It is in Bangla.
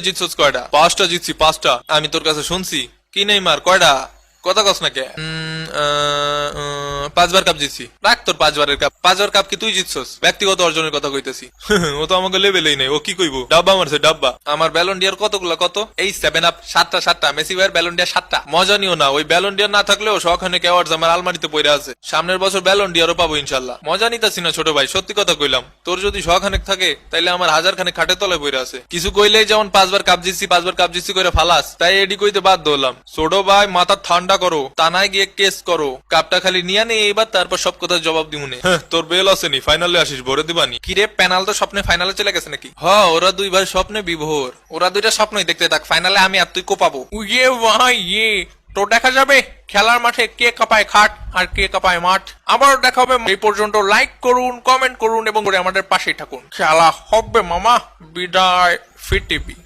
জিতছস কয়টা? 5টা জিতছি, 5টা। আমি তোর কাছে শুনছি। কি নেইমার কয়টা? কথা কস না কে? 5বার কাপ জিতছি। রাখ তোর 5বারের কাপ। 5বার কাপ কি তুই জিতছস? ব্যক্তিগত অর্জনের কথা কইতেছি। ও তো আমাকে লেভেলেই নাই। ও কি কইবো? ডাব্বা মারছে ডাব্বা। আমার ব্যালন ডিয়ার কতগুলা কত? এই 7 আপ 7টা। মেসি ভাইয়ের ব্যালন ডিয়ার 7টা। মজা নিও না। ওই ব্যালন ডিয়ার না থাকলেও শখানে অ্যাওয়ার্ডস আমার আলমারিতে পড়ে আছে। সামনের বছর ব্যালন ডিয়ারও পাবো ইনশাল্লাহ। মজা নিতাছি না ছোট ভাই, সত্যি কথা কইলাম। তোর যদি শখানেক থাকে তাইলে আমার 1000 খাটে তলে পড়ে আছে। কিছু কইলেই যেমন 5বার কাপ জিতছি করে ফালাস, তাই এডি কইতে বাধ্য হলাম। ছোট ভাই মাথা ঠান্ডা করো, তানায় গিয়ে কেস করো। কাপটা খালি নিয়ে নে এবার, তারপর সব কথা জবাব দিমুনে। তোর বেল আসেনি, ফাইনালে আসিস, ভরে দিবানি। কিরে পেনাল তো স্বপ্নে ফাইনালে চলে গেছে নাকি? ওরা 2 ভাই স্বপ্নে বিভোর। ওরা 2টা স্বপ্নই দেখতে থাক, ফাইনালে আমি আর তুই কোপাবো। ইয়ে ভাই ইয়ে, তো দেখা যাবে খেলার মাঠে কে কাঁপায় খাট আর কে কাঁপায় মাঠ। আবার দেখা হবে। এই পর্যন্ত লাইক করুন, কমেন্ট করুন এবং আমাদের পাশেই থাকুন। খেলা হবে মামা। বিদায়, ফির টিভি।